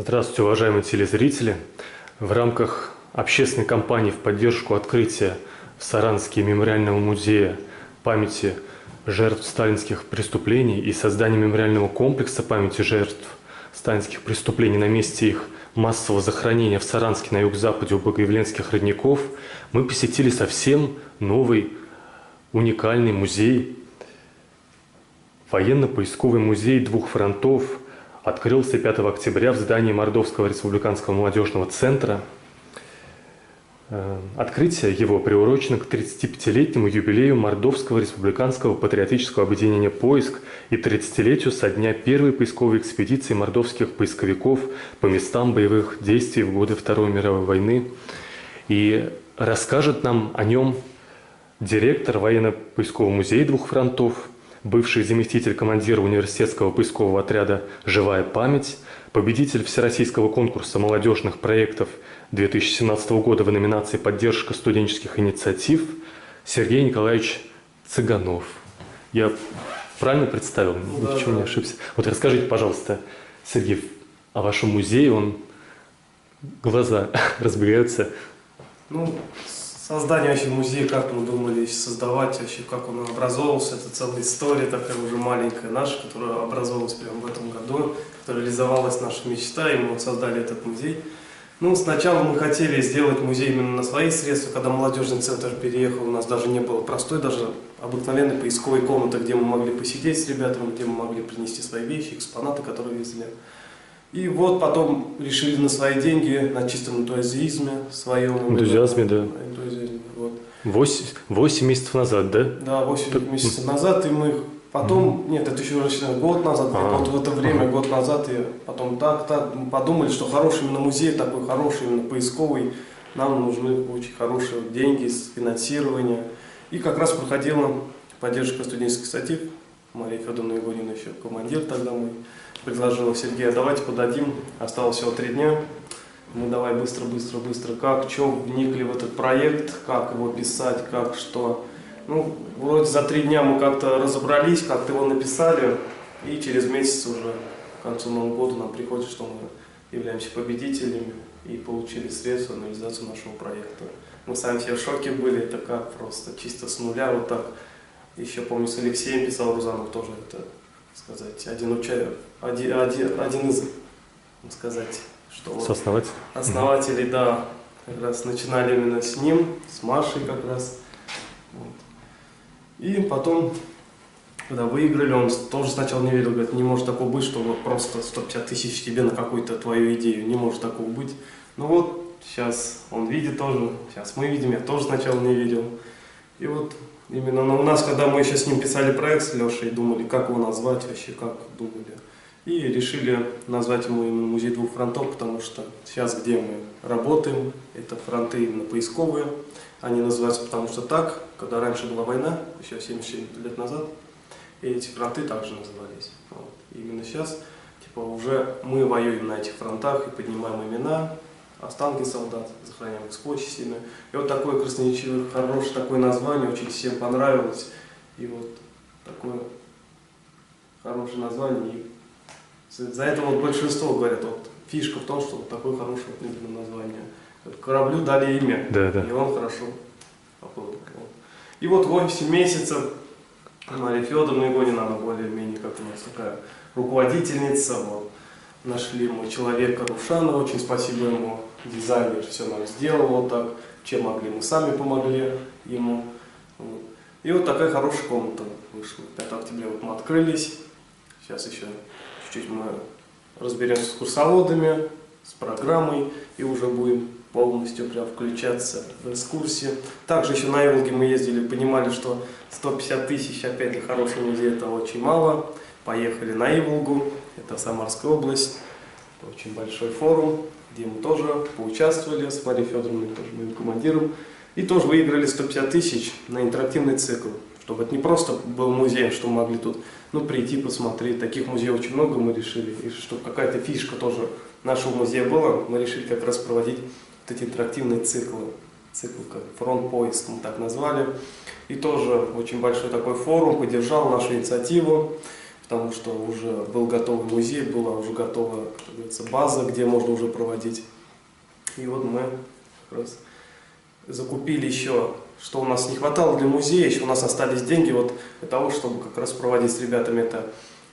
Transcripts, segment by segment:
Здравствуйте, уважаемые телезрители! В рамках общественной кампании в поддержку открытия в Саранске мемориального музея памяти жертв сталинских преступлений и создания мемориального комплекса памяти жертв сталинских преступлений на месте их массового захоронения в Саранске на юго-западе у Богоявленских родников мы посетили совсем новый уникальный музей. Военно-поисковый музей двух фронтов открылся 5 октября в здании Мордовского республиканского молодежного центра. Открытие его приурочено к 35-летнему юбилею Мордовского республиканского патриотического объединения «Поиск» и 30-летию со дня первой поисковой экспедиции мордовских поисковиков по местам боевых действий в годы Второй мировой войны. И расскажет нам о нем директор военно-поискового музея двух фронтов, бывший заместитель командира университетского поискового отряда «Живая память», победитель Всероссийского конкурса молодежных проектов 2017 года в номинации «Поддержка студенческих инициатив» Сергей Николаевич Цыганов. Я правильно представил? Да, Ничего не ошибся. Вот расскажите, пожалуйста, Сергей, о вашем музее, глаза разбегаются. Создание вообще музея, как мы думали создавать, вообще как он образовался, это целая история такая уже маленькая наша, которая образовалась прямо в этом году, которая реализовалась наша мечта, и мы вот создали этот музей. Сначала мы хотели сделать музей именно на свои средства, когда молодежный центр переехал, у нас даже не было простой, даже обыкновенной поисковой комнаты, где мы могли посидеть с ребятами, где мы могли принести свои вещи, экспонаты, которые везли. И вот потом решили на свои деньги, на чистом энтузиазме своем. Энтузиазме, да. Энтузиазме, вот. 8 месяцев назад, да? Да, 8 месяцев назад, и мы потом, нет, это еще год назад, вот в это время, год назад, и потом так, мы подумали, что хороший именно музей, такой хороший, именно поисковый, нам нужны очень хорошие деньги, финансирование. И как раз проходила поддержка студенческих инициатив, Мария Федоровна Егорина еще командир тогда мой, предложила: Сергея, давайте подадим, осталось всего 3 дня. Мы давай быстро, как, что, вникли в этот проект, как его писать, как, что. Вроде за 3 дня мы как-то разобрались, как-то его написали, и через месяц уже, к концу Нового года, нам приходит, что мы являемся победителями и получили средства на реализацию нашего проекта. Мы сами все в шоке были, это как просто, чисто с нуля, вот так. Еще помню, с Алексеем писал Рузанов тоже, это, сказать, один из, сказать, что вот основателей, да, как раз начинали именно с ним, с Машей как раз. Вот. И потом, когда выиграли, он тоже сначала не верил, говорит, не может такого быть, что вот просто 150 тысяч тебе на какую-то твою идею, не может такого быть. Сейчас он видит тоже, сейчас мы видим, я тоже сначала не видел. И вот именно у нас, когда мы еще с ним писали проект с Лешей, думали, как его назвать вообще, как думали. И решили назвать ему именно «Музей двух фронтов», потому что сейчас, где мы работаем, это фронты именно поисковые. Они называются потому что так, когда раньше была война, еще 70 лет назад, и эти фронты также назывались. Вот. И именно сейчас уже мы воюем на этих фронтах и поднимаем имена, останки солдат, захороняем их с почестями. И вот такое красноречивое, хорошее такое название, очень всем понравилось. И вот такое хорошее название. И за это вот большинство говорят, вот фишка в том, что вот такое хорошее название. Кораблю дали имя, да. И он хорошо поплыл. И вот 8 месяцев Мария Федоровна Егорина, она более-менее как у нас такая руководительница. Вот. Нашли мы человека Рушана, очень спасибо ему, дизайнер все нам сделал вот так, чем могли, мы сами помогли ему. Вот. И вот такая хорошая комната вышла. 5 октября вот мы открылись, сейчас еще чуть-чуть мы разберемся с курсоводами, с программой и уже будем полностью прям включаться в экскурсии. Также еще на Иволге мы ездили, понимали, что 150 тысяч, опять для хорошего музея, это очень мало. Поехали на Иволгу, это Самарская область, это очень большой форум, где мы тоже поучаствовали с Марией Федоровной, тоже моим командиром, и тоже выиграли 150 тысяч на интерактивный цикл, чтобы это не просто был музей, что мы могли тут прийти посмотреть. Таких музеев очень много, мы решили, и чтобы какая-то фишка тоже нашего музея была, мы решили как раз проводить вот эти интерактивные циклы, как фронт-поиск мы так назвали. И тоже очень большой такой форум поддержал нашу инициативу. В потому что уже был готовый музей, была уже готова, как говорится, база, где можно уже проводить. И вот мы как раз закупили еще, что у нас не хватало для музея, еще у нас остались деньги вот для того, чтобы как раз проводить с ребятами это.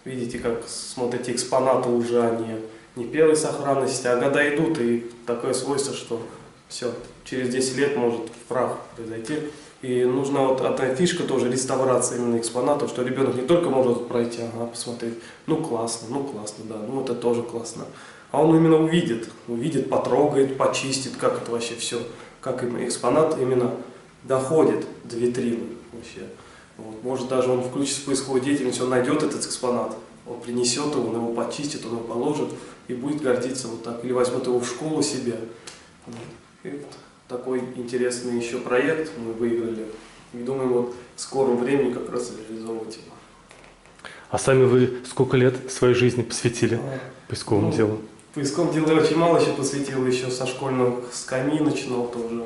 Видите, как смотрите, экспонаты уже они не первой сохранности, а года идут, и такое свойство, что все, через 10 лет может в прах произойти. И нужна вот одна фишка тоже, реставрация именно экспонатов, что ребенок не только может пройти, ага, посмотреть, ну классно, да, ну это тоже классно. А он именно увидит, потрогает, почистит, как это вообще все, как именно экспонат именно доходит до витрины вообще. Вот. Может даже он включит поисковую деятельность, он найдет этот экспонат, он принесет его, он его почистит, он его положит и будет гордиться вот так. Или возьмет его в школу себе. Вот. И вот такой интересный еще проект мы выиграли. И думаем, вот в скором времени как раз реализовывать его. А сами вы сколько лет своей жизни посвятили поисковому делу? Поисковому делу я очень мало еще посвятил, еще со школьных скамей начинал тоже.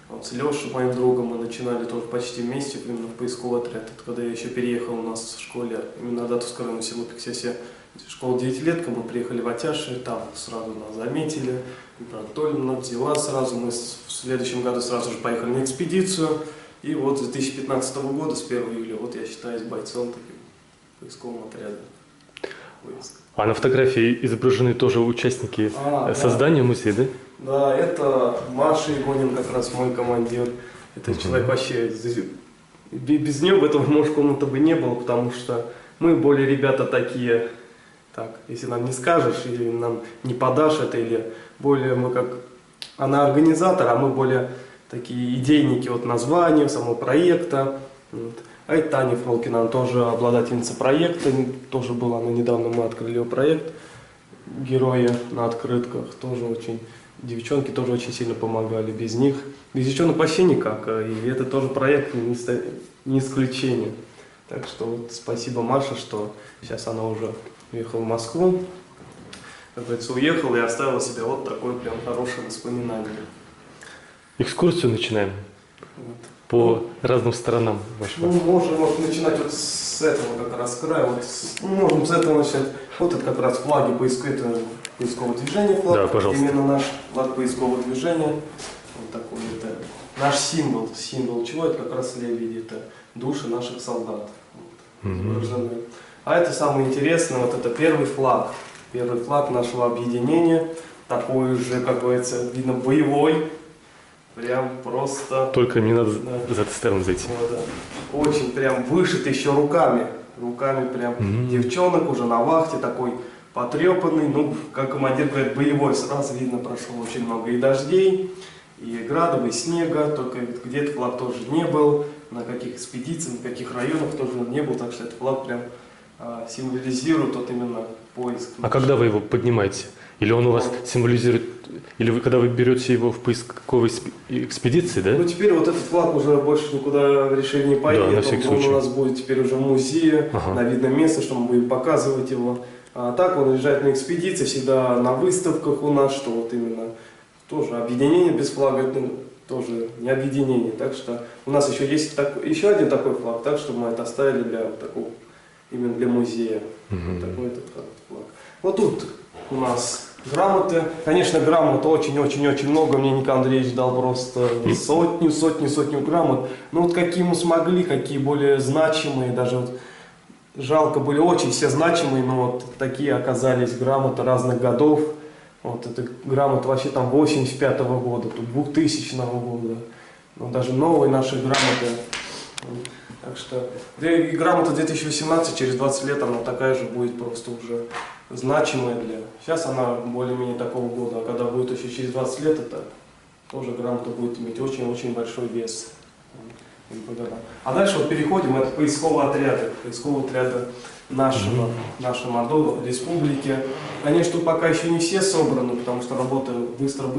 Вот с Лешей, моим другом, мы начинали тоже почти вместе именно в поисковый отряд. Это когда я еще переехал у нас в школе, именно Датовского района, село Пиксясе, школа 9-летка, мы приехали в Атяши, там сразу нас заметили, Анатольевна взяла сразу, мы в следующем году сразу же поехали на экспедицию, и вот с 2015 года, с 1 июля, вот я считаюсь бойцом таким поискового отряда. А на фотографии изображены тоже участники создания музея, да? Да, это Маша Игонин, как раз мой командир. Это человек вообще... Без него этого, может, комнаты бы не было, потому что мы более ребята такие... Так, если нам не скажешь, или нам не подашь это, или более мы как... Она организатор, а мы более такие идейники вот названия, самого проекта. Вот. А это Таня Фролкина, она тоже обладательница проекта, тоже была, но недавно мы открыли ее проект. Герои на открытках, тоже очень... Девчонки тоже очень сильно помогали, без них. Без девчонок вообще никак, и это тоже проект, не исключение. Так что вот спасибо Маше, что сейчас она уже уехала в Москву. Как говорится, уехала и оставила себе вот такое прям хорошее воспоминание. Экскурсию начинаем Вот. по разным сторонам вашего. Ну, можем начинать вот с этого как раз края. Вот можем с этого начать. Вот это как раз флаги поискового движения, флаг. Да, пожалуйста. Именно наш флаг поискового движения. Вот такой это наш символ. Символ чего? Это как раз лебеди, это души наших солдат. Вот, изображены. А это самое интересное, вот это первый флаг. Первый флаг нашего объединения. Такой же, как говорится, видно, боевой. Прям просто... Только не надо за эту сторону зайти. Вот, да. Очень прям вышит еще руками. Руками прям девчонок уже на вахте, такой потрепанный. Ну, как командир говорит, боевой. Сразу видно, прошло очень много и дождей, и градов, и снега. Только где-то флаг тоже не был. На каких экспедициях, на каких районах тоже не был. Так что этот флаг прям символизирует вот именно поиск. А когда вы его поднимаете? Или он у вас символизирует, или вы когда вы берете его в поисковой экспедиции, да? Ну теперь вот этот флаг уже больше никуда решили не поедет. Да, на всякий случай. Он у нас будет теперь уже в музее, на видном месте, что мы будем показывать его. А так он лежит на экспедиции, всегда на выставках у нас, что вот именно тоже объединение без флага, это тоже не объединение. Так что у нас еще есть еще один такой флаг, так что мы это оставили для вот такого, именно для музея. Вот такой этот флаг. Вот тут у нас грамоты. Конечно, грамот очень-очень-очень много. Мне Николай Андреевич дал просто сотню грамот. Но вот какие мы смогли, какие более значимые, даже вот жалко, были очень все значимые, но вот такие оказались грамоты разных годов. Вот это грамота вообще там 85-го года, тут 2000-го года. Ну, даже новые наши грамоты. Так что и грамота 2018, через 20 лет она такая же будет просто уже значимая для... Сейчас она более-менее такого года, а когда будет еще через 20 лет, это тоже грамота будет иметь очень-очень большой вес. А дальше вот переходим, это поисковые отряды нашей Мордовской республики. Конечно, тут пока еще не все собраны, потому что работаем быстро.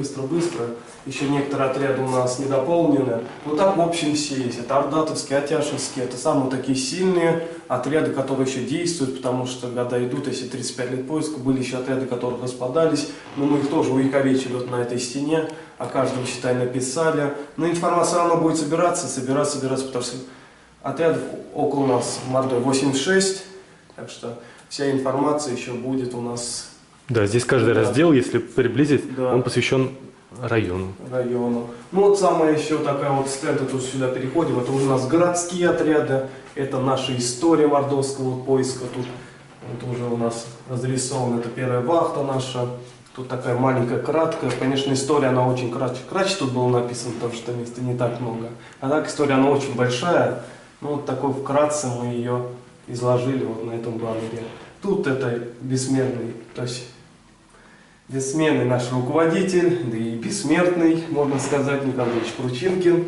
Еще некоторые отряды у нас недополнены. Но так в общем все есть. Это Ордатовские, Атяшевские. Это самые такие сильные отряды, которые еще действуют, потому что года идут, если 35 лет поиска, были еще отряды, которые распадались. Но мы их тоже увековечили вот на этой стене. О каждом, считай, написали. Но информация равно будет собираться, потому что отрядов около нас в Мордовии 86. Так что вся информация еще будет у нас. Да, здесь каждый Да. раздел, если приблизить, Да. он посвящен району. Району. Ну вот самая еще такая вот стенд, тут сюда переходим, это уже у нас городские отряды, это наша история мордовского вот поиска, тут вот уже у нас разрисована, это первая вахта наша, тут такая маленькая, краткая, конечно, история, она очень кратче тут было написано, потому что места не так много, а так история, она очень большая, ну вот такой вкратце мы ее изложили вот на этом баннере. Тут это бессмертный, то есть бессменный наш руководитель, да и бессмертный, можно сказать, Николай Ильич Кручинкин.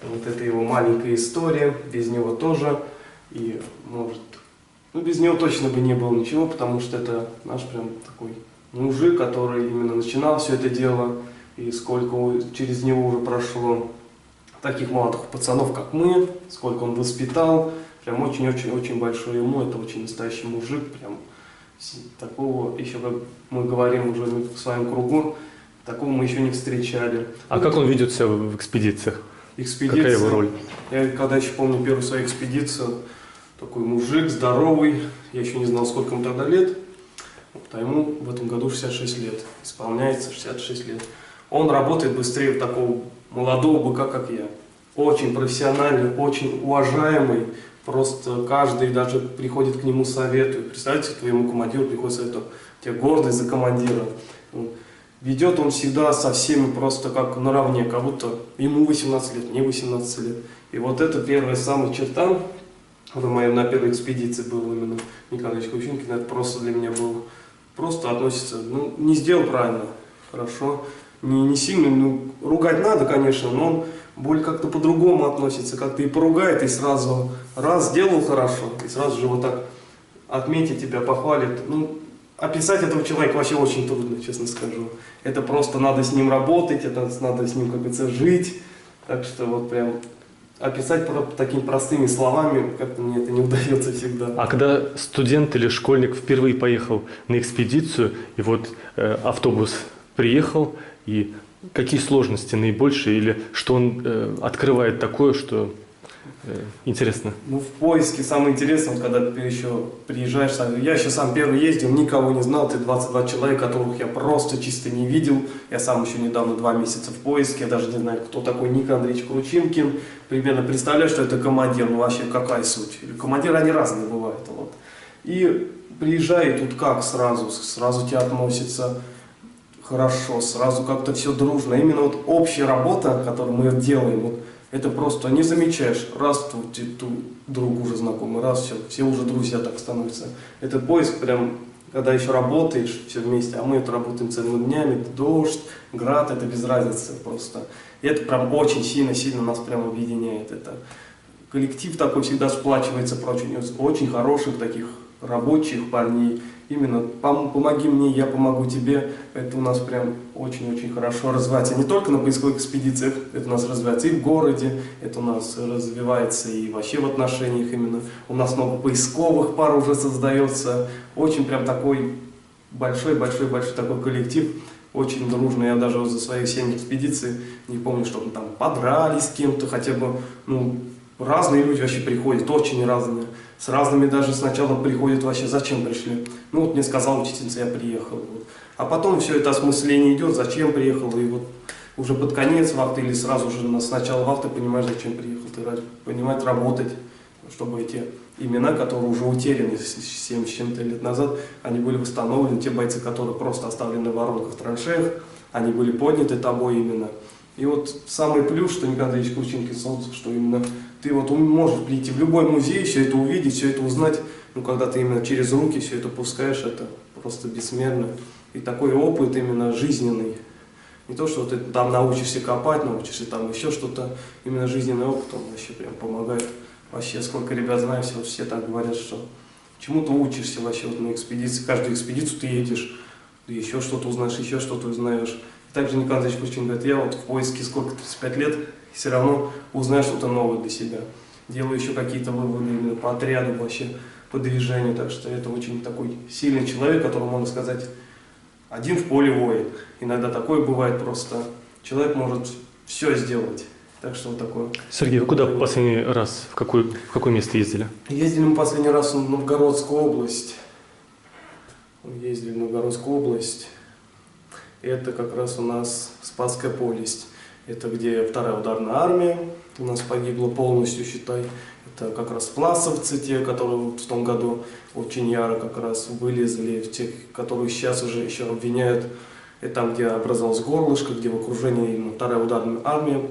Вот это его маленькая история, без него тоже. И может, ну без него точно бы не было ничего, потому что это наш прям такой мужик, который именно начинал все это дело. И сколько через него уже прошло таких молодых пацанов, как мы, сколько он воспитал. Прям очень-очень-очень большой ему, это очень настоящий мужик, прям такого, еще как мы говорим уже в своем кругу, такого мы еще не встречали. А как он ведет себя в экспедициях? Экспедиция. Какая его роль? Я когда еще помню первую свою экспедицию, такой мужик, здоровый, я еще не знал, сколько ему тогда лет, вот, а ему в этом году 66 лет, исполняется 66 лет. Он работает быстрее такого молодого быка, как я. Очень профессиональный, очень уважаемый. Просто каждый даже приходит к нему советует. Представьте, к твоему командиру приходит советовать. У тебя гордость за командира. Ведет он всегда со всеми просто как наравне, как будто ему 18 лет, мне 18 лет. И вот это первая самая черта, на первой экспедиции был именно Николай Ильич Кручинкин, это просто для меня было, просто относится, ну, не сделал правильно, хорошо, не сильно, ну, ругать надо, конечно, но он более как-то по-другому относится, как-то и поругает, и сразу раз сделал хорошо, и сразу же вот так отметит тебя, похвалит. Ну, описать этого человека вообще очень трудно, честно скажу. Это просто надо с ним работать, это надо с ним, как говорится, жить. Так что вот прям описать такими простыми словами, как-то мне это не удается всегда. А когда студент или школьник впервые поехал на экспедицию, и вот автобус приехал, и какие сложности наибольшие, или что он открывает такое, что интересно? Ну, в поиске самое интересное, вот, когда ты еще приезжаешь, я еще сам первый ездил, никого не знал, ты 22 человека, которых я просто чисто не видел. Я сам еще недавно 2 месяца в поиске, я даже не знаю, кто такой Николай Андреевич Кручинкин. Примерно представляю, что это командир, ну вообще какая суть. Командиры, они разные бывают. Вот. И приезжай, тут как сразу тебя относятся хорошо, сразу как-то все дружно. Именно вот общая работа, которую мы делаем, вот, это просто не замечаешь, раз тут друг уже знакомый, раз все уже друзья так становятся. Этот поиск прям, когда еще работаешь все вместе, а мы это работаем целыми днями, дождь, град, это без разницы просто. И это прям очень сильно нас прям объединяет. Это коллектив такой всегда сплачивается про очень хороших таких рабочих парней. Именно помоги мне, я помогу тебе. Это у нас прям очень-очень хорошо развивается. Не только на поисковых экспедициях, это у нас развивается и в городе, это у нас развивается и вообще в отношениях именно. У нас много поисковых пар уже создается. Очень прям такой большой такой коллектив. Очень дружно. Я даже за свои 7 экспедиций не помню, что мы там подрались с кем-то, хотя бы, ну, разные люди вообще приходят, очень разные. С разными даже сначала приходят вообще, зачем пришли. Ну вот мне сказала учительница, я приехал. Вот. А потом все это осмысление идет, зачем приехал. И вот уже под конец вахты или сразу же с начала вахты понимаешь, зачем приехал. Ты понимаешь, работать, чтобы эти имена, которые уже утеряны 7 с чем-то лет назад, они были восстановлены. Те бойцы, которые просто оставлены в воронках, в траншеях, они были подняты тобой именно. И вот самый плюс, что Николай Андреевич Кручинкин создал, что именно ты вот можешь прийти в любой музей, все это увидеть, все это узнать, но когда ты именно через руки все это пускаешь, это просто бессмерно. И такой опыт именно жизненный. Не то, что ты там научишься копать, научишься там еще что-то, именно жизненный опыт, он вообще прям помогает. Вообще, сколько ребят знаю, все так говорят, что чему-то учишься вообще вот на экспедиции. Каждую экспедицию ты едешь, ты еще что-то узнаешь, еще что-то узнаешь. Также Николай Андреевич Кручинкин говорит, я вот в поиске сколько, 35 лет, все равно узнаю что-то новое для себя. Делаю еще какие-то выводы именно по отряду, вообще по движению. Так что это очень такой сильный человек, которому, можно сказать, один в поле воин. Иногда такое бывает просто. Человек может все сделать. Так что вот такое. Сергей, вы куда последний раз, в какое место ездили? Ездили мы последний раз в Новгородскую область. ездили в Новгородскую область. Это как раз у нас Спасская полость. Это где вторая ударная армия у нас погибла полностью, считай. Это как раз власовцы, те, которые в том году очень яро как раз вылезли, в тех, которые сейчас уже еще обвиняют. И там, где образовалось горлышко, где в окружении именно вторая ударная армия.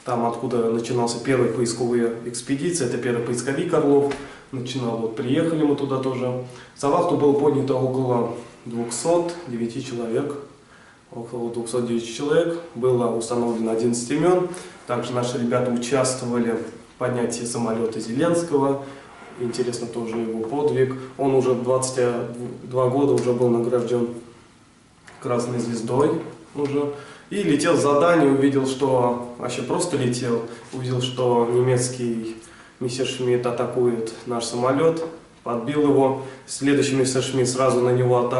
Там, откуда начинался первые поисковые экспедиции, это первый поисковик Орлов начинал. Вот приехали мы туда тоже. За вахту было поднято около 209 человек. Около 209 человек. Было установлено 11 имен. Также наши ребята участвовали в поднятии самолета Зеленского. Интересно тоже его подвиг. Он уже в 22 года уже был награжден Красной Звездой уже. И летел с задания, увидел, что... Вообще просто летел. Увидел, что немецкий Мессершмитт атакует наш самолет. Подбил его. Следующий Мессершмитт сразу на него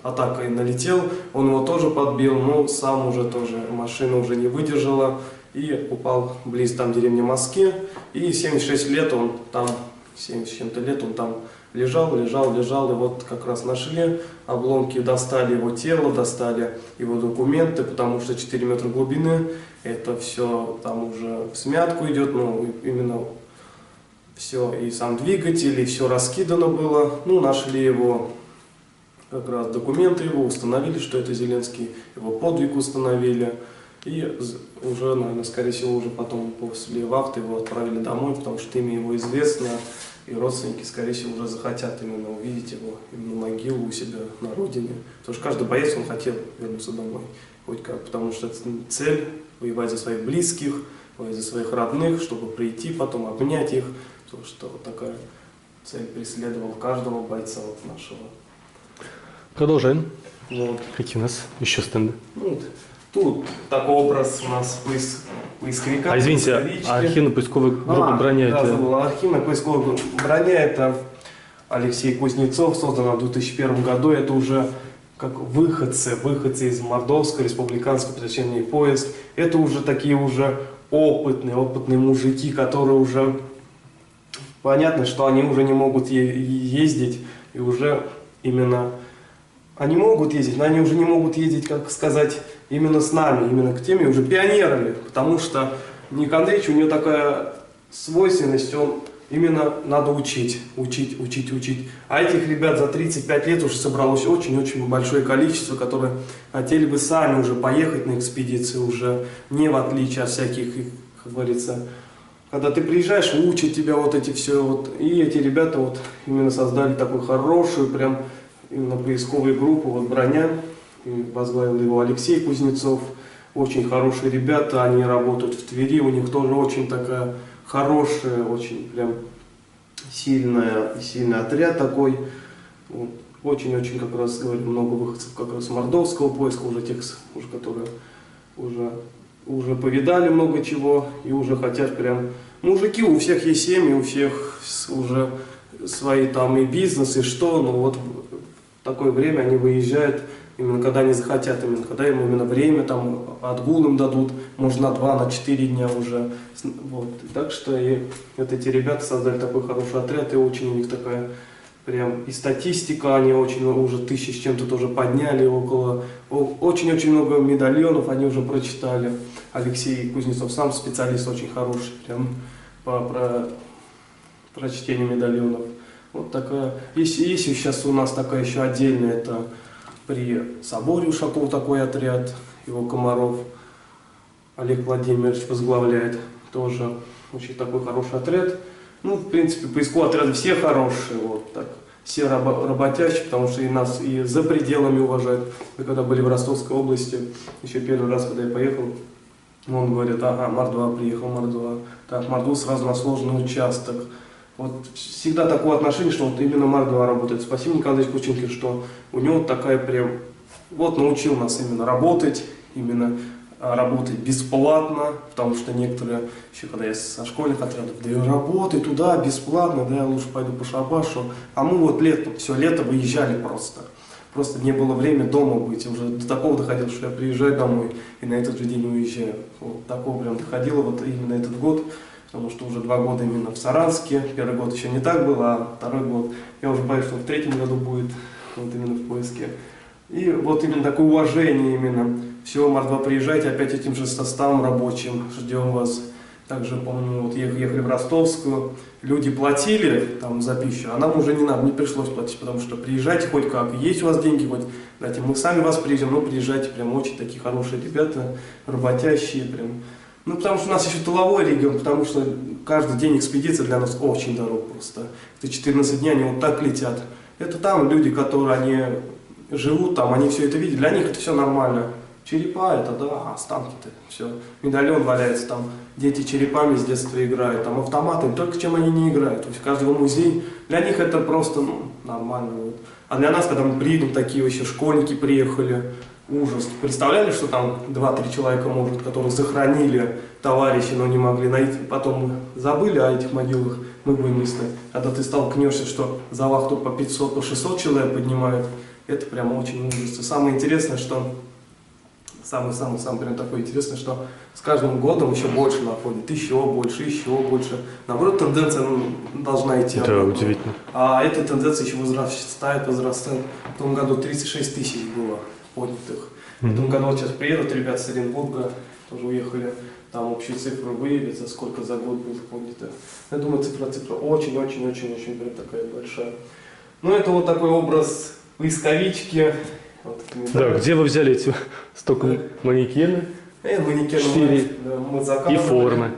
атакой налетел. Он его тоже подбил, но сам уже тоже машина уже не выдержала. И упал близ там деревни Москве. И 76 лет он там, 70 с чем-то лет он там лежал. И вот как раз нашли обломки, достали его тело, достали его документы, потому что 4 метра глубины. Это все там уже в смятку идет, ну именно... Все, и сам двигатель, и все раскидано было. Ну, нашли его, как раз документы его, установили, что это Зеленский, его подвиг установили. И уже, наверное, скорее всего, уже потом после вахты его отправили домой, потому что имя его известно, и родственники, скорее всего, уже захотят именно увидеть его, именно могилу у себя на родине. Потому что каждый боец, он хотел вернуться домой, хоть как, потому что цель – воевать за своих близких, воевать за своих родных, чтобы прийти, потом обнять их. То, что вот такая цель преследовала каждого бойца вот нашего. Продолжаем. Вот. Какие у нас еще стенды? Ну, тут такой образ у нас поисковика. А извините, архивно-поисковая группа «Броня» да, это... забыла. Архивно-поисковая «Броня» это Алексей Кузнецов, создана в 2001 году. Это уже как выходцы из Мордовского республиканского подразделения поиск. Это уже такие уже опытные мужики, которые уже... Понятно, что они уже не могут ездить, и уже именно... Они могут ездить, но они уже не могут ездить, как сказать, именно с нами, именно к теми уже пионерами. Потому что Ник Андреевич, у него такая свойственность, он именно надо учить. А этих ребят за 35 лет уже собралось очень-очень большое количество, которые хотели бы сами уже поехать на экспедиции, уже не в отличие от всяких, как говорится... Когда ты приезжаешь, учат тебя вот эти все, вот, и эти ребята вот именно создали такую хорошую, прям именно поисковую группу, вот «Броня», и возглавил его Алексей Кузнецов, очень хорошие ребята, они работают в Твери, у них тоже очень такая хорошая, очень прям сильный отряд такой, вот, очень-очень как раз, говорю, много выходцев как раз мордовского поиска, уже тех, уже, которые уже повидали много чего и уже хотят прям... Мужики, у всех есть семьи, у всех уже свои там и бизнес, и что, но вот в такое время они выезжают, именно когда они захотят, именно когда им именно время, там отгул им дадут, может на 2, на 4 дня уже. Вот. Так что и вот эти ребята создали такой хороший отряд, и очень у них такая... Прям и статистика, они очень уже 1000 с чем-то тоже подняли, очень-очень много медальонов они уже прочитали. Алексей Кузнецов сам специалист очень хороший, прям по прочтению медальонов. Вот такая. Есть сейчас у нас такая еще отдельная, это при соборе Ушакова такой отряд, его Комаров Олег Владимирович возглавляет, тоже очень такой хороший отряд. Ну, в принципе, поисковые отряды все хорошие, вот так, все работящие, потому что и нас и за пределами уважают. Мы когда были в Ростовской области, еще первый раз, когда я поехал, он говорит, ага, Мордва приехал, Мордва. Так, Мордву сразу на сложный участок. Вот всегда такое отношение, что вот именно Мордва работает. Спасибо Николаю Кученко, что у него такая прям, вот научил нас именно работать бесплатно, потому что некоторые, еще когда я со школьных отрядов, да работай туда бесплатно, да я лучше пойду по шабашу. А мы вот все лето выезжали просто. Просто не было времени дома быть. Уже до такого доходило, что я приезжаю домой и на этот же день уезжаю. Вот такого прям доходило вот именно этот год, потому что уже 2 года именно в Саранске. Первый год еще не так было, а второй год, я уже боюсь, что в 3-м году будет вот именно в поиске. И вот именно такое уважение именно. Все, Мордва, приезжайте опять этим же составом рабочим, ждем вас. Также, помню, вот ехали в Ростовскую, люди платили там за пищу, а нам уже не надо, не пришлось платить, потому что приезжайте хоть как, есть у вас деньги, хоть, знаете, мы сами вас привезем, но приезжайте, прям очень такие хорошие ребята, работящие, прям. Ну, потому что у нас еще тыловой регион, потому что каждый день экспедиция для нас очень дорог просто. Это 14 дней, они вот так летят. Это там люди, которые, они живут там, они все это видят, для них это все нормально. Черепа это, да, останки-то, все. Медальон валяется там, дети черепами с детства играют, там автоматами, только чем они не играют. То есть каждый музей, для них это просто, ну, нормально. Вот. А для нас, когда мы приедем, такие вообще школьники приехали, ужас. Представляли, что там 2-3 человека, может, которых сохранили товарищи, но не могли найти, потом забыли о этих могилах, мы будем искать. Когда ты столкнешься, что за вахту по 500, по 600 человек поднимают, это прям очень ужас. И самое интересное, что самый прям такой интересный, что с каждым годом еще больше находят, еще больше. Наоборот, тенденция должна идти. Да, удивительно. А эта тенденция еще возрастает. В том году 36 тысяч было поднятых. В этом году вот сейчас приедут ребята с Оренбурга, тоже уехали, там общие цифры выявят, за сколько за год будет поднято. Я думаю, цифра очень прям такая большая. Ну, это вот такой образ поисковички. Вот, да, где вы взяли эти столько манекены? Манекены мы заказывали. И формы.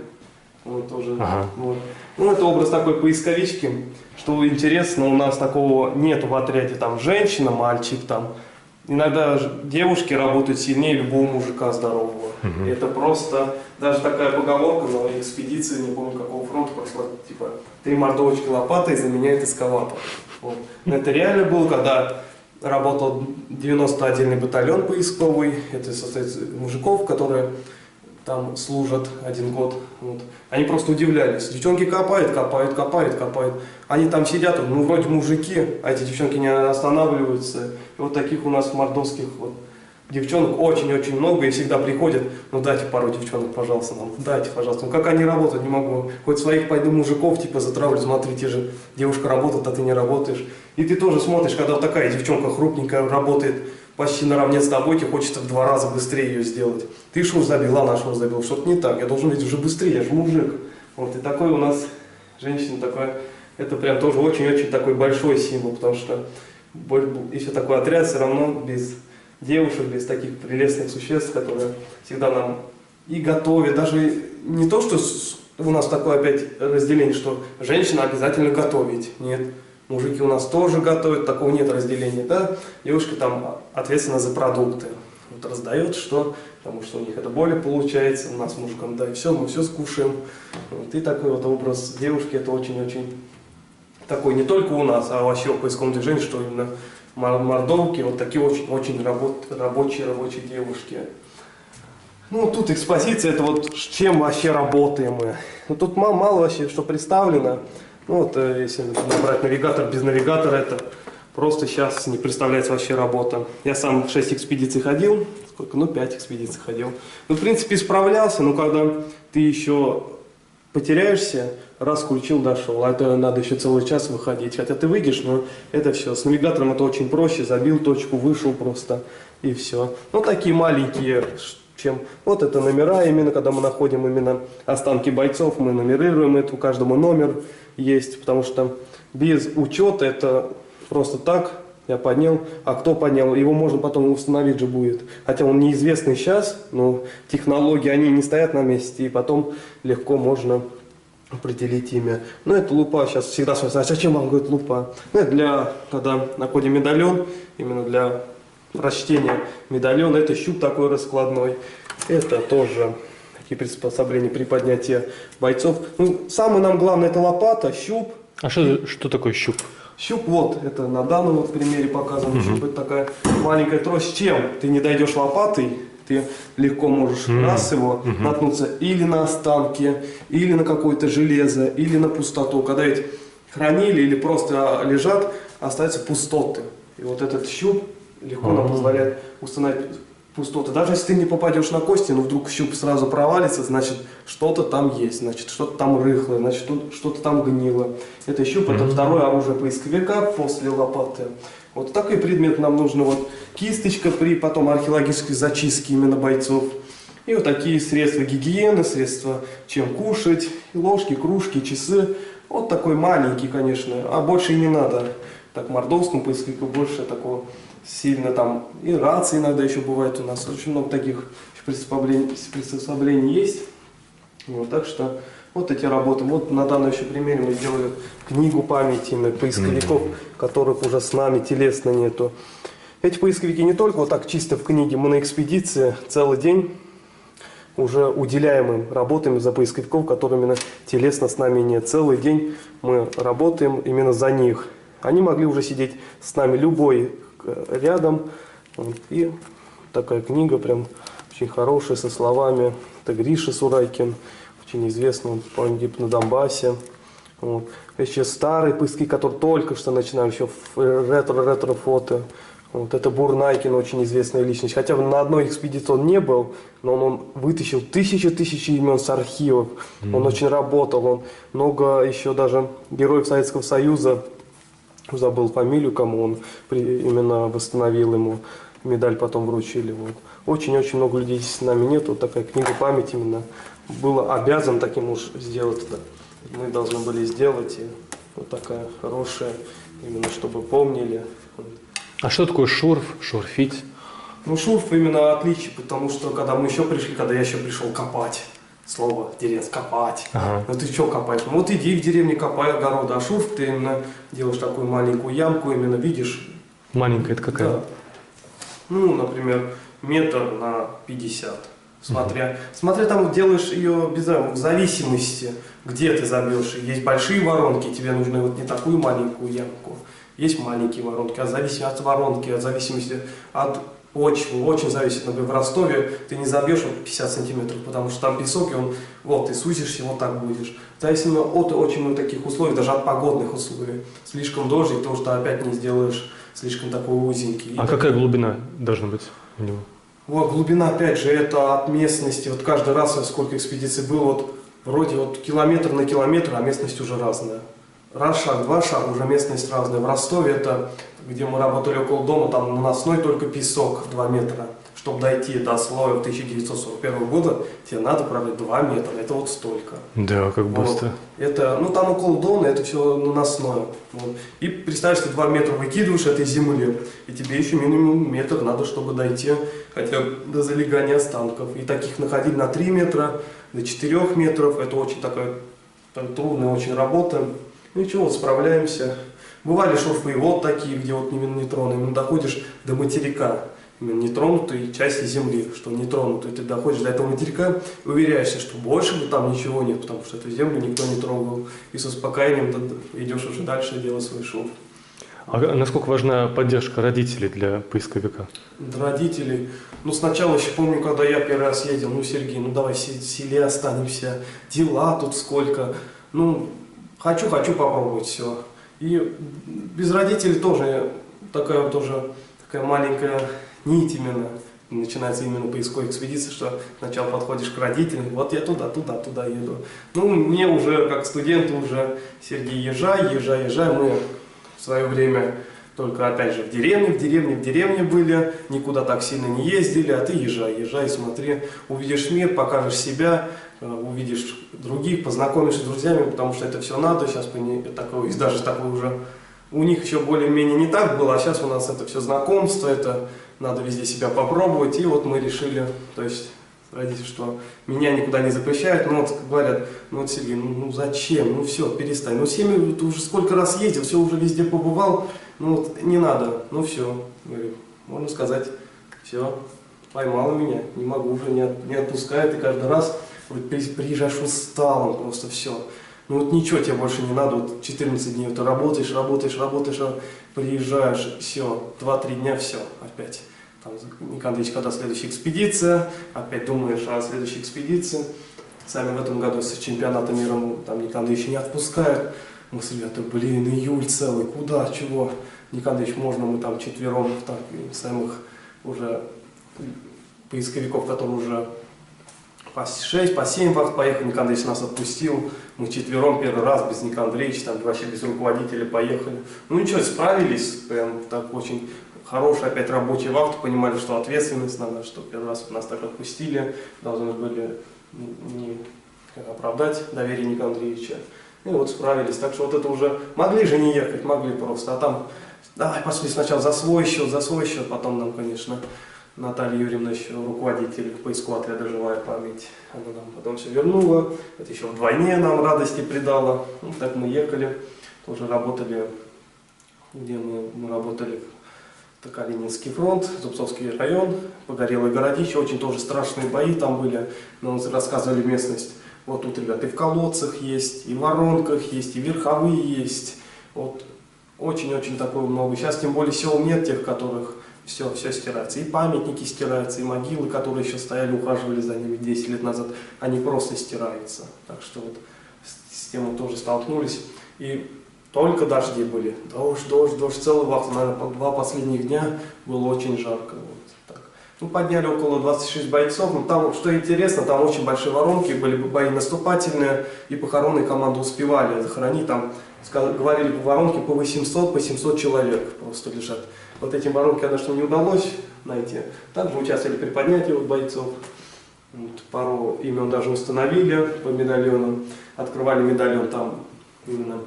Вот тоже. Ага. Вот. Ну, это образ такой поисковички. Что интересно, у нас такого нет в отряде, там, женщина, мальчик, там. Иногда девушки работают сильнее любого мужика здорового. Это просто, даже такая поговорка на экспедиции, не помню какого фронта прошла, типа, 3 мордовочки лопатой заменяет эскаватор. Вот. Но это реально было, когда работал 91-й батальон поисковый, это состоит из мужиков, которые там служат 1 год. Вот. Они просто удивлялись. Девчонки копают. Они там сидят, ну вроде мужики, а эти девчонки не останавливаются. И вот таких у нас мордовских вот девчонок очень-очень много, и всегда приходят, ну дайте пару девчонок, пожалуйста, нам, дайте, пожалуйста. Ну как они работают, не могу. Хоть своих пойду мужиков типа затравлю, смотри, те же девушка работает, а ты не работаешь. И ты тоже смотришь, когда вот такая девчонка хрупненькая работает почти наравне с тобой, тебе хочется в 2 раза быстрее ее сделать. Ты шур забил, она шур забил, что-то не так, я должен быть уже быстрее, я же мужик. Вот, и такой у нас женщина такая, это прям тоже очень-очень такой большой символ, потому что еще такой отряд все равно без девушек, без таких прелестных существ, которые всегда нам и готовят, даже не то, что у нас такое опять разделение, что женщина обязательно готовить, нет. Мужики у нас тоже готовят, такого нет разделения, да? Девушка там ответственна за продукты. Вот раздает что, потому что у них это более получается, у нас мужикам, да, и все, мы все скушаем. Вот, и такой вот образ девушки, это очень-очень такой не только у нас, а вообще в поисковом движении, что именно мордовки, вот такие очень рабочие девушки. Ну, тут экспозиция, это вот с чем вообще работаем мы. Ну, тут мало вообще что представлено. Ну вот, если набрать навигатор, без навигатора, это просто сейчас не представляется вообще работа. Я сам 6 экспедиций ходил, сколько? Ну, 5 экспедиций ходил. Ну, в принципе, справлялся, но когда ты еще потеряешься, раз включил, дошел, а это надо еще целый час выходить. Хотя ты выйдешь, но это все. С навигатором это очень проще, забил точку, вышел просто, и все. Ну, такие маленькие, чем вот это номера, именно когда мы находим именно останки бойцов, мы нумерируем это, у каждому номер есть, потому что без учета это просто так, я поднял, а кто поднял, его можно потом установить же будет. Хотя он неизвестный сейчас, но технологии, они не стоят на месте, и потом легко можно определить имя. Ну, это лупа, сейчас всегда спрашивают, а зачем вам, говорит, лупа? Ну, это для, когда находим медальон, именно для прочтения медальона, это щуп такой раскладной, это тоже такие приспособления при поднятии бойцов. Ну, самое нам главное, это лопата, щуп. А что такое щуп? Щуп, вот, это на данном вот примере показано. Щуп, это такая маленькая трость. Чем ты не дойдешь лопатой, ты легко можешь раз его наткнуться или на останки, или на какое-то железо, или на пустоту. Когда ведь хранили или просто лежат, остаются пустоты. И вот этот щуп легко нам позволяет установить пустоты. Даже если ты не попадешь на кости, но вдруг щуп сразу провалится, значит что-то там есть, значит что-то там рыхлое, значит что-то там гнило. Это щуп, это второе оружие поисковика после лопаты. Вот такой предмет нам нужно, вот кисточка при потом археологической зачистке именно бойцов. И вот такие средства гигиены, средства чем кушать, ложки, кружки, часы. Вот такой маленький, конечно, а больше и не надо. Так, мордовскому поисковику больше такого сильно там. И рации иногда еще бывает у нас. Очень много таких приспособлений есть. Вот, так что вот эти работы. Вот на данном еще примере мы сделали книгу памяти именно поисковиков, которых уже с нами телесно нету. Эти поисковики не только вот так чисто в книге, мы на экспедиции целый день уже уделяем им, работаем за поисковиков, которые именно телесно с нами нет. Целый день мы работаем именно за них. Они могли уже сидеть с нами любой рядом. И такая книга прям очень хорошая, со словами. Это Гриша Сурайкин, очень известный, он погиб на Донбассе. Вот. Еще старые поисковики, которые только что начинаем, еще ретро-фото. Вот это Бурнайкин, очень известная личность. Хотя на одной экспедиции он не был, но он вытащил тысячи имен с архивов. Он очень работал, он много еще даже героев Советского Союза, забыл фамилию, кому он именно восстановил ему, медаль потом вручили. Вот. Очень-очень много людей с нами нет. Вот такая книга памяти именно. Было обязан таким уж сделать это. Мы должны были сделать. И вот такая хорошая, именно чтобы помнили. А что такое шурф, шурфить? Ну, шурф именно отличие, потому что когда мы еще пришли, когда я еще пришел копать, слово деревенское, копать. Ага. Ну ты что копаешь? Ну вот иди в деревне копай огороды, а шурф ты именно делаешь такую маленькую ямку, именно видишь. Маленькая это какая? Да. Ну, например, метр на 50. Смотря там делаешь ее в зависимости, где ты забьешь. Есть большие воронки, тебе нужно вот не такую маленькую ямку. Есть маленькие воронки, от зависимости от воронки, от зависимости от почвы, очень зависит. Например, в Ростове ты не забьешь 50 сантиметров, потому что там песок, и он, вот, ты сузишься, вот так будешь. Зависимо от очень много таких условий, даже от погодных условий. Слишком дождик, то что опять не сделаешь слишком такой узенький. А какая глубина должна быть у него? Вот, глубина, опять же, это от местности. Вот каждый раз, сколько экспедиций было, вот вроде вот километр на километр, а местность уже разная. Раз шаг, два шага, уже местность разная. В Ростове, это где мы работали около дома, там наносной только песок 2 метра. Чтобы дойти до слоя 1941 года, тебе надо пройти 2 метра. Это вот столько. Да, как быстро. Вот. Это, ну там около дома, это все наносное. Вот. И представь, что 2 метра выкидываешь этой земли, и тебе еще минимум метр надо, чтобы дойти хотя бы до залегания останков. И таких находили на 3 метра, до 4 метров. Это очень такая трудная очень работа. Ну и чего, вот справляемся. Бывали шурфы и вот такие, где вот именно нейтроны. Именно доходишь до материка, именно нетронутой части земли, что нетронутой. Ты доходишь до этого материка и уверяешься, что больше бы там ничего нет, потому что эту землю никто не трогал. И с успокоением идешь уже дальше делать свой шурф. А насколько важна поддержка родителей для поисковика? Для родителей. Ну, сначала еще помню, когда я первый раз ездил, ну, Сергей, ну, давай в селе останемся, дела тут сколько. Ну, хочу попробовать все. И без родителей тоже такая маленькая нить именно. Начинается именно поисковая экспедиция, что сначала подходишь к родителям, вот я туда еду. Ну, мне уже, как студенту, уже, Сергей, езжай. Мы в свое время только, опять же, в деревне были, никуда так сильно не ездили, а ты езжай, смотри, увидишь мир, покажешь себя, увидишь других, познакомишься с друзьями, потому что это все надо, сейчас даже такой уже, у них еще более-менее не так было, а сейчас у нас это все знакомство, это надо везде себя попробовать, и вот мы решили, то есть родители, что меня никуда не запрещают, но вот говорят, ну вот Сергей, ну зачем, ну все, перестань, ну семьи, ты уже сколько раз ездил, все уже везде побывал, ну вот не надо, ну все, говорю, можно сказать, все, поймала меня, не могу уже, не отпускает, и каждый раз вот, приезжаешь усталым, просто все. Ну вот ничего тебе больше не надо, вот 14 дней ты работаешь, приезжаешь, все, 2-3 дня, все, опять. Там, Никандрович, когда следующая экспедиция, опять думаешь о следующей экспедиции. Сами в этом году с чемпионата мира там Никандрович не отпускают. Мы с ребята, июль целый, куда, чего? Никандрович, можно мы там четвером, самых уже поисковиков, которые уже по 6, по 7 вахт поехали, Ник Андреевич нас отпустил. Мы четвером первый раз без Ника Андреевича, там вообще без руководителя поехали. Ну ничего, справились, прям так очень хорошие опять рабочие вахты, понимали, что ответственность надо, что первый раз нас так отпустили, должны были не оправдать доверие Ника Андреевича. И вот справились, так что вот это уже могли же не ехать, могли просто, а там давай пошли сначала за свой счет, потом нам, конечно, Наталья Юрьевна еще руководитель поиску отряда «Живая память». Она нам потом все вернула. Это еще вдвойне нам радости придало. Ну, так мы ехали, тоже работали, где мы работали, это Калининский фронт, Зубцовский район, Погорелое городище. Очень тоже страшные бои там были, нам рассказывали местность. Вот тут, ребята, и в колодцах есть, и в воронках есть, и верховые есть. Вот очень-очень такое много. Сейчас тем более сел нет тех, которых все стирается. И памятники стираются, и могилы, которые еще стояли, ухаживали за ними 10 лет назад, они просто стираются. Так что вот с тем мы тоже столкнулись. И только дожди были. Дождь, целый вахт. Наверное, 2 последних дня было очень жарко. Вот так. Ну, подняли около 26 бойцов. Но там, что интересно, там очень большие воронки, были бои наступательные, и похоронные команды успевали захоронить. Там говорили, по воронке по 800, по 700 человек просто лежат. Вот эти воронки, конечно, не удалось найти. Также участвовали при поднятии вот бойцов. Вот, пару имен даже установили по медальонам. Открывали медальон, там именно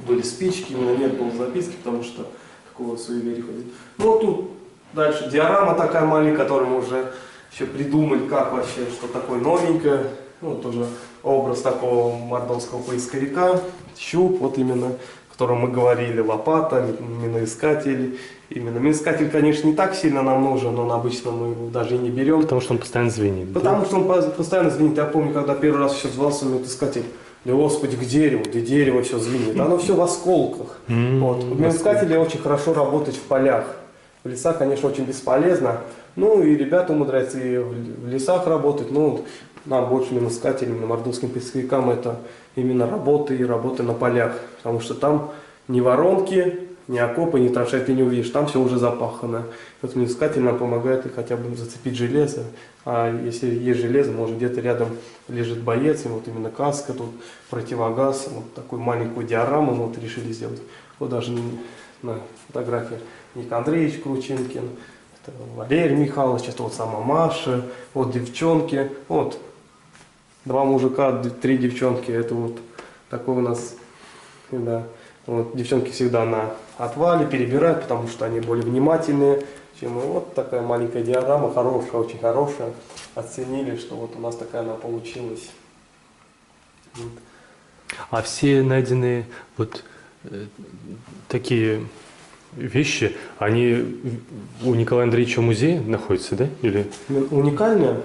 были спички, именно нет было записки, потому что такого суеверия ходит. Ну вот тут дальше диорама такая маленькая, которую мы уже еще придумали, как вообще, что такое новенькое. Ну, тоже образ такого мордовского поисковика, щуп, вот именно, о котором мы говорили, лопата, миноискатель. Именно миноискатель, конечно, не так сильно нам нужен, но обычно мы его даже и не берем. Потому что он постоянно звенит. Потому что он постоянно звенит. Я помню, когда первый раз еще звался миноискатель, да господи, к дереву, да дерево все звенит. Оно все в осколках. Вот. Миноискатели очень хорошо работать в полях. В лесах, конечно, очень бесполезно. Ну и ребята умудряются и в лесах работать. Ну, нам больше миноискателям, именно мордовским поисковикам, это именно работы и работы на полях. Потому что там ни воронки, ни окопы, ни траншеи ты не увидишь. Там все уже запахано. Вот миноискатель нам помогает хотя бы зацепить железо. А если есть железо, может где-то рядом лежит боец, и вот именно каска, тут противогаз, вот такую маленькую диораму мы вот решили сделать. Вот даже на фотографии Ник Андреевич Кручинкин, это Валерий Михайлович, это вот сама Маша, вот девчонки, вот 2 мужика, 3 девчонки, это вот такой у нас, да, вот девчонки всегда на отвале перебирают, потому что они более внимательные, чем мы. Вот такая маленькая диорама, хорошая, очень хорошая, оценили, что вот у нас такая она получилась. Вот. А все найденные вот такие вещи, они у Николая Андреевича в музее находятся, да? Или... Уникальная?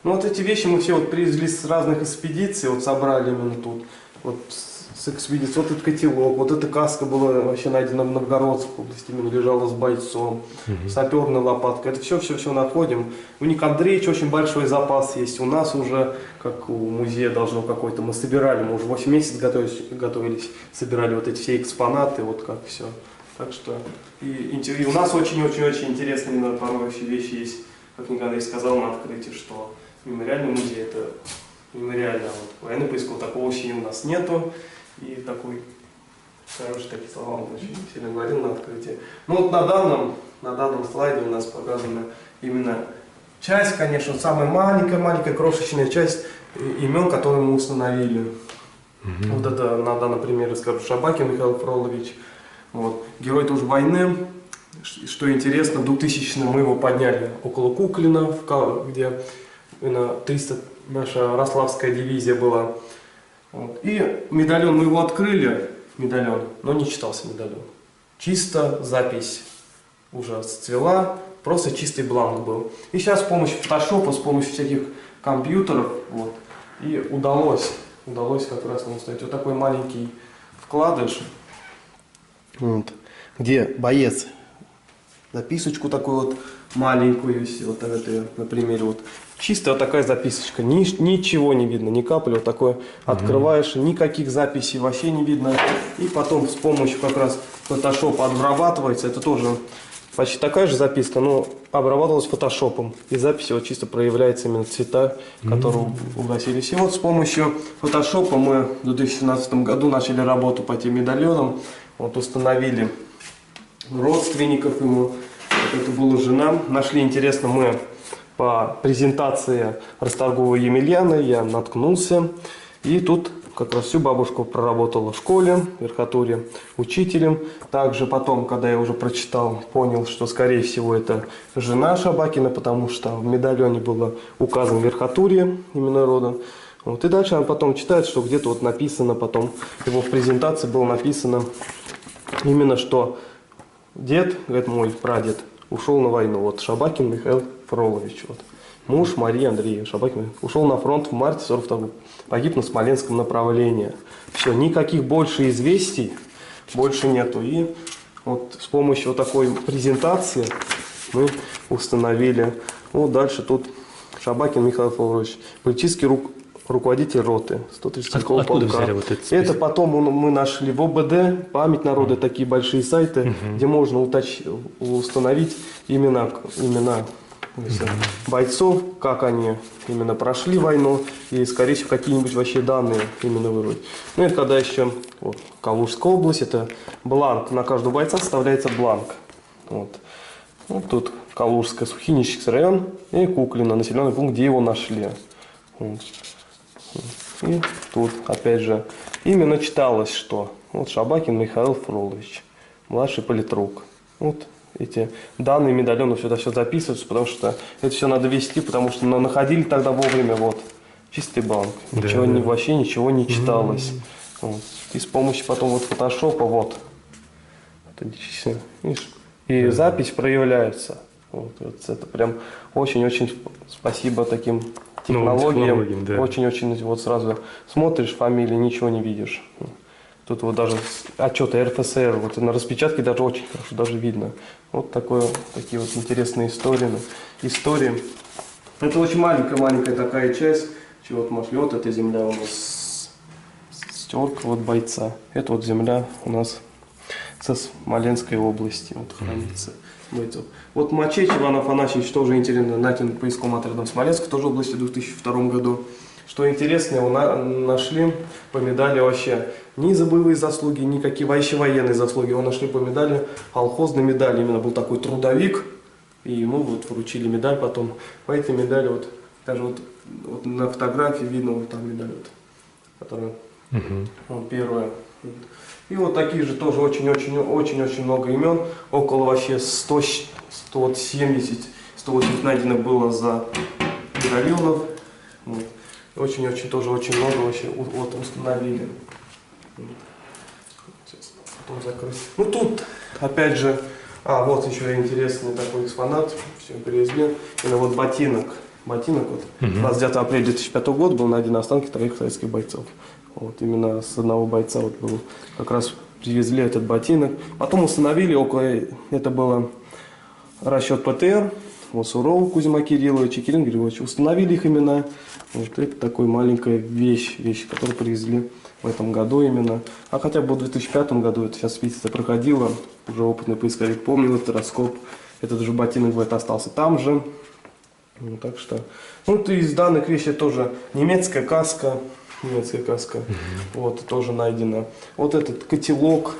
Ну вот эти вещи мы все вот привезли с разных экспедиций, вот собрали именно тут. Вот с экспедиции, вот этот котелок, вот эта каска была вообще найдена в Новгородской области, именно лежала с бойцом, саперная лопатка. Это все находим. У Ника Андреевича очень большой запас есть. У нас уже, как у музея должно какой-то, мы собирали, мы уже 8 месяцев готовились, собирали вот эти все экспонаты, вот как все. Так что и у нас очень-очень-очень интересные именно порой вообще вещи есть. Как Ник Андреевич сказал на открытии, что мемориальный музей это мемориально. Вот, военный поисковый такого вообще у нас нету. И такой хороший такие слова он очень сильно говорил на открытии. Ну вот на данном слайде у нас показана именно часть, конечно, самая маленькая крошечная часть имен, которые мы установили. Вот это на данном примере скажу, Шабакин Михаил Фролович. Вот. Герой тоже войны. Что интересно, в 2000-м мы его подняли около Куклина, где 300 наша Рославская дивизия была. Вот. И медальон, мы его открыли, но не читался медальон. Чисто запись уже расцвела, просто чистый бланк был. И сейчас с помощью фотошопа, с помощью всяких компьютеров, вот, и удалось как раз нам ставить вот такой маленький вкладыш, вот, где боец записочку такую вот маленькую, вот это на примере вот. Чистая вот такая записочка, ничего не видно, ни капли, вот такое открываешь, никаких записей вообще не видно. И потом с помощью как раз фотошопа обрабатывается, это тоже почти такая же записка, но обрабатывалась фотошопом. И записи вот чисто проявляются именно цвета, которые угасились. И вот с помощью фотошопа мы в 2017 году начали работу по тем медальонам. Вот установили родственников ему. Вот это была жена. Нашли, интересно, мы по презентации Расторгуева Емельяна, я наткнулся. И тут как раз всю бабушку проработала в школе, в верхотуре, учителем. Также потом, когда я уже прочитал, понял, что, скорее всего, это жена Шабакина, потому что в медальоне было указано в верхотуре именно рода. Вот. И дальше он потом читает, что где-то вот написано, потом его в презентации было написано именно, что дед, говорит, мой прадед, ушел на войну. Вот Шабакин Михаил Фролович. Вот. Муж Марии Андреевны Шабакин ушел на фронт в марте 42-го. Погиб на Смоленском направлении. Все, никаких больше известий больше нету. И вот с помощью вот такой презентации мы установили. Вот дальше тут Шабакин Михаил Фролович, политический руководитель роты 132-го Откуда полка. взяли вот этот список? Это потом мы нашли в ОБД, память народа, такие большие сайты, где можно установить имена бойцов, как они именно прошли войну и, скорее всего, какие-нибудь вообще данные именно вырвать. Ну и когда еще вот, Калужская область, это бланк, на каждого бойца составляется бланк. Вот. Вот тут Калужская, Сухиничский район и Куклино, населенный пункт, где его нашли. Вот. И тут, опять же, именно читалось, что вот Шабакин Михаил Фролович, младший политрук. Вот эти данные медальонов сюда все записываются, потому что это все надо вести, потому что находили тогда вовремя вот чистый бланк. Ничего да. вообще ничего не читалось. Вот. И с помощью потом вот фотошопа вот. И запись проявляется. Вот это прям очень-очень спасибо таким технологиям. Да. Очень-очень вот сразу смотришь фамилии, ничего не видишь. Тут вот даже отчеты РФСР, вот на распечатке даже очень хорошо даже видно. Вот такие вот интересные истории. Это очень маленькая такая часть. Чего вот нашли. Вот эта земля у нас стерка вот бойца. Это вот земля у нас со Смоленской области вот хранится. Бойцов. Вот мачете Иван Афанасьевич тоже интересно, найден поисковым отрядом Смоленска, тоже в области в 2002 году. Что интересно, его нашли по медали вообще ни за боевые заслуги, никакие вообще военные заслуги. Его нашли по медали, колхозной медали. Именно был такой трудовик, и ему вот вручили медаль потом. По этой медали, вот даже вот на фотографии видно вот там медаль, вот, которая вот, первая. И вот такие же тоже очень-очень много имен. Около вообще 170-180 найдено было за медальонов. Вот. Очень-очень тоже очень много вообще вот установили. Сейчас потом закрыть. Ну тут опять же, вот еще интересный такой экспонат. Все привезли. Это вот ботинок. Ботинок вот 29 апреля 2005 года был найден останки 3 советских бойцов. Вот именно с одного бойца вот был, как раз привезли этот ботинок. Потом установили это было расчет ПТР. Вот Суров Кузьма Кириллович и Кирилл Григорьевич. Установили их имена. Вот это такая маленькая вещь, которую привезли в этом году именно. А хотя бы в 2005 году, это сейчас экспедиция проходила, уже опытный поисковик помнил этот раскоп. Этот же ботинок говорит, остался там же. Ну, так что, из данных вещей тоже немецкая каска. Вот, тоже найдено. Вот этот котелок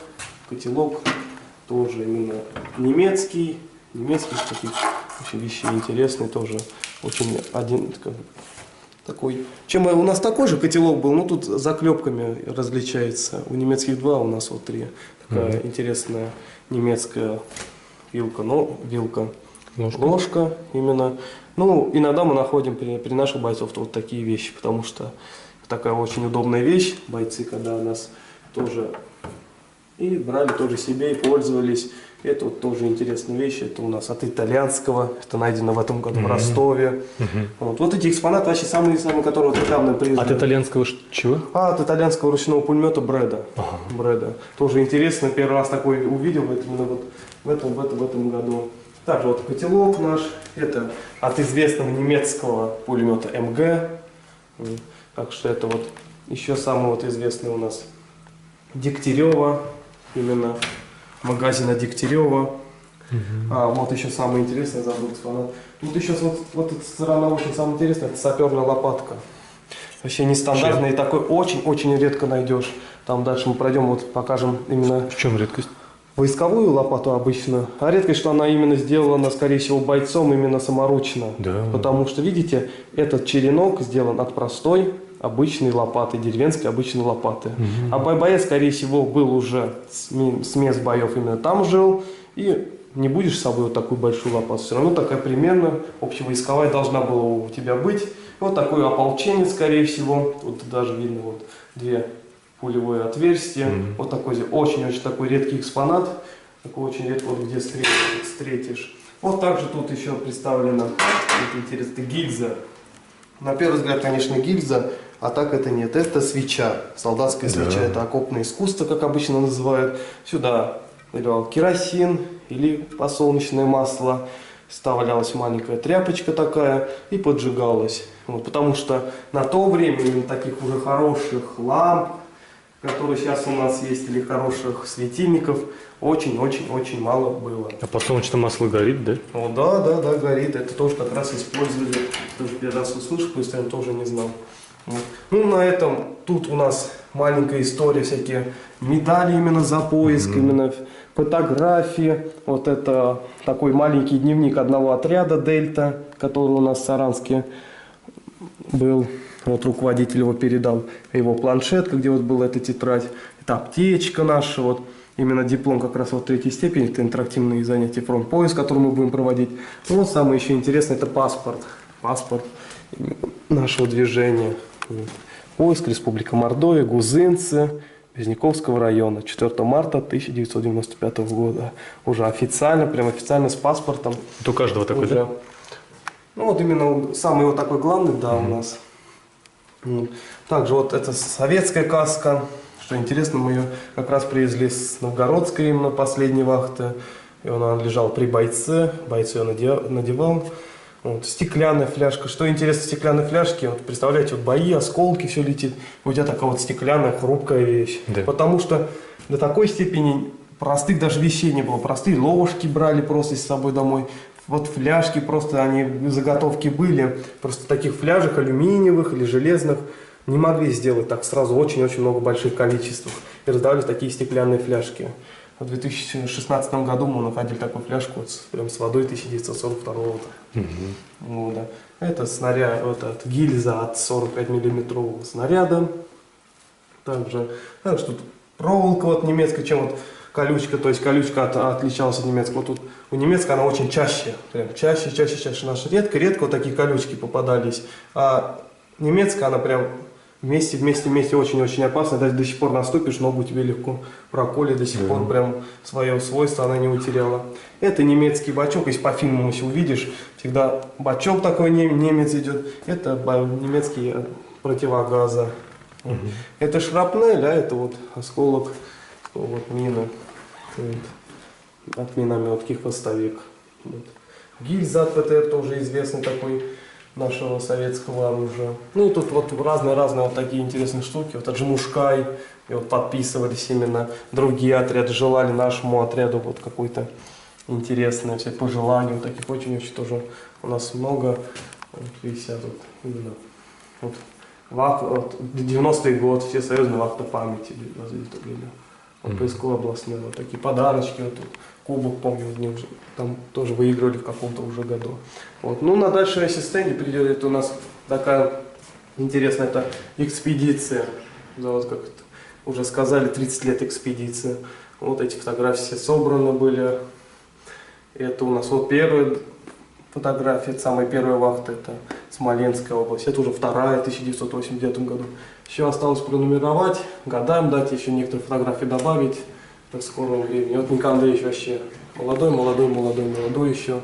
тоже именно немецкий, таких очень вещей интересные тоже, очень один такой. Чем у нас такой же котелок был, но тут заклепками различается. У немецких 2, у нас вот 3. Такая интересная немецкая вилка, ложка именно. Иногда мы находим при наших бойцов вот такие вещи, потому что такая очень удобная вещь, бойцы, когда нас тоже и брали тоже себе и пользовались. Это вот тоже интересная вещь, это у нас от итальянского, это найдено в этом году в Ростове. Вот эти экспонаты вообще самые, которые вот недавно привезли. От итальянского чего? От итальянского ручного пулемета Бреда. Тоже интересно, первый раз такой увидел именно вот в этом году. Также вот котелок наш, это от известного немецкого пулемета МГ. Так что это вот еще самый вот известный у нас Дегтярева, именно магазина Дегтярева. Вот еще самое интересное, забыл экспонат. Вот еще вот эта сторона очень самая интересная, это саперная лопатка. Вообще нестандартная и такой очень-очень редко найдешь. Там дальше мы пройдем, вот покажем именно В чем редкость? войсковую лопату обычно. А редкость, что она именно сделана, скорее всего, бойцом именно саморучно. Да. Потому что, видите, этот черенок сделан от простой обычной лопаты, деревенской обычной лопаты. А боец, скорее всего, был уже с мест боев именно там жил. И не будешь с собой вот такую большую лопату. Все равно такая примерно общевойсковая должна была у тебя быть. Вот такой ополченец, скорее всего. Вот даже видно вот две пулевое отверстие. Вот такой очень-очень такой редкий экспонат. Такой очень редко, вот где встретишь. Вот также тут еще представлена, это интересно, гильза. На первый взгляд, конечно, гильза, а так это нет. Это свеча, солдатская свеча. Это окопное искусство, как обычно называют. Сюда наливал керосин или подсолнечное масло. Вставлялась маленькая тряпочка такая и поджигалась. Вот, потому что на то время именно таких уже хороших ламп, которые сейчас у нас есть, или хороших светильников, очень-очень-очень мало было. А подсолнечное масло горит, да? О, да, горит. Это тоже как раз использовали. Тоже первый раз услышал, то есть я тоже не знал. Вот. Ну, на этом тут у нас маленькая история, всякие медали именно за поиск, именно фотографии. Вот это такой маленький дневник одного отряда «Дельта», который у нас в Саранске был. Вот руководитель его передал, его планшетка, где вот была эта тетрадь. Это аптечка наша, вот именно диплом как раз вот третьей степени, это интерактивные занятия фронт-поиск, который мы будем проводить. Ну, вот самое еще интересное, это паспорт нашего движения. Поиск, Республика Мордовия, Гузынцы, Безняковского района, 4 марта 1995 года. Уже официально, прям официально с паспортом. Это у каждого такой, уже. да? Ну вот именно самый вот такой главный, да, у нас. Также вот это советская каска. Что интересно, мы ее как раз привезли с Новгородской именно последней вахты. И она лежала при бойце, бойец ее надевал. Вот, стеклянная фляжка. Что интересно в стеклянной фляжке, вот представляете, вот бои, осколки, все летит. У тебя такая вот стеклянная хрупкая вещь. Да. Потому что до такой степени простых даже вещей не было. Простые ложки брали просто с собой домой. Вот фляжки просто, они заготовки были. Просто таких фляжек алюминиевых или железных не могли сделать так сразу очень-очень много больших количествах. И раздавали такие стеклянные фляжки. В 2016 году мы находили такую фляжку вот, прям с водой 1942 года. Вот, да. Это снаряд, вот, гильза от 45 миллиметрового снаряда. Также тут проволока вот немецкая, чем вот колючка, то есть колючка отличалась от немецкого. Вот тут у немецкой она очень чаще, прям чаще. Наши редко вот такие колючки попадались. А немецкая она прям вместе очень-очень опасно. Даже до сих пор наступишь, ногу тебе легко проколет, до сих пор прям свое свойство она не утеряла. Это немецкий бачок, если по фильму если увидишь, всегда бачок такой немец идет. Это немецкий противогаза. Это шрапнель, а это вот осколок вот, мины. Вот. От минометки хвостовик. Вот. Гильза от ПТР тоже известный такой нашего советского оружия. Ну и тут вот разные вот такие интересные штуки. Вот Аджимушкай, и вот подписывались именно другие отряды, желали нашему отряду вот какой-то интересное, все пожелания, вот таких очень-очень тоже у нас много. Вот, висят вот именно. Вот, вот 90-й год, все союзные вахты памяти были. Вот поисковые областные, вот такие подарочки, вот тут кубок, помню, там тоже выигрывали в каком-то уже году. Вот. Ну, на дальшем стенде придет, это у нас такая интересная это экспедиция. Да, вот как уже сказали, 30 лет экспедиции. Вот эти фотографии все собраны были. Это у нас вот первая фотография, самая первая вахта, это Смоленская область. Это уже вторая, в 1989 году. Еще осталось пронумеровать, годам дать, еще некоторые фотографии добавить в скором времени. Вот Николай Андреевич вообще молодой еще.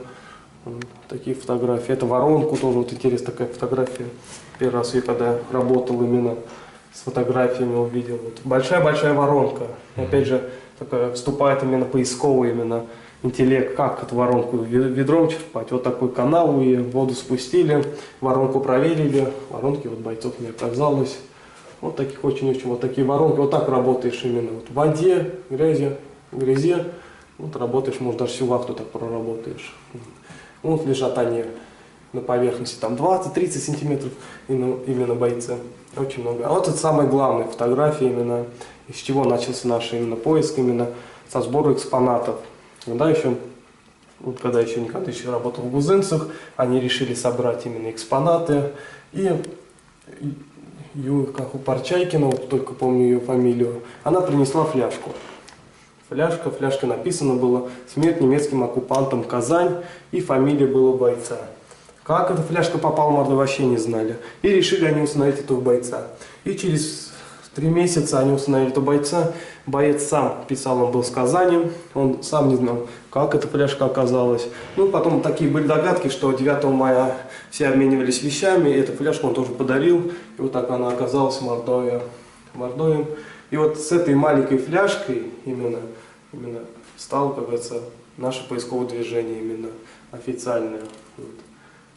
Вот такие фотографии. Это воронку тоже, вот интересная такая фотография. Первый раз я когда работал именно с фотографиями увидел. Вот. Большая воронка. И опять же, такая вступает именно поисковый именно интеллект, как эту воронку ведром черпать. Вот такой канал, и воду спустили, воронку проверили, воронки вот бойцов не оказалось. Вот таких очень-очень, вот такие воронки, вот так работаешь именно вот в воде, грязи, Вот работаешь, может, даже всю вахту так проработаешь. Вот лежат они на поверхности, там 20-30 сантиметров именно бойцы. Очень много. А вот это самое главное, фотографии именно, из чего начался наш именно поиск, именно со сбора экспонатов. Когда еще Николай еще работал в Гузынцах, они решили собрать именно экспонаты. И как у Парчайкина, вот только помню ее фамилию, она принесла фляжку. В фляжке написано было «Смерть немецким оккупантам Казань», и фамилия была бойца. Как эта фляжка попала в морду, вообще не знали. И решили они установить этого бойца. И через 3 месяца они установили этого бойца. Боец сам писал, он был с Казани, он сам не знал, как эта фляжка оказалась. Ну, потом такие были догадки, что 9 мая все обменивались вещами, и эту фляжку он тоже подарил. И вот так она оказалась в Мордовии. И вот с этой маленькой фляжкой именно стало, как говорится, наше поисковое движение именно официальное. Вот.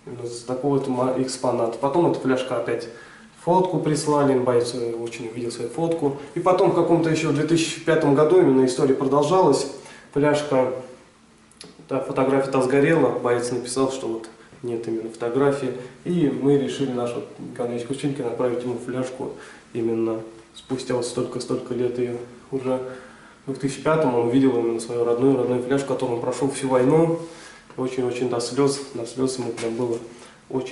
Именно с такого экспоната. Потом эта фляжка опять фотку прислали, боец очень увидел свою фотку. И потом в каком-то еще в 2005 году именно история продолжалась. Фляжка, фотография-то сгорела, боец написал, что вот нет именно фотографии. И мы решили нашего Николая Кучинкина направить ему фляжку именно спустя вот столько лет, и уже в 2005-м он увидел именно свою родную фляжку, которую он прошел всю войну. Очень-очень до слез ему прям было очень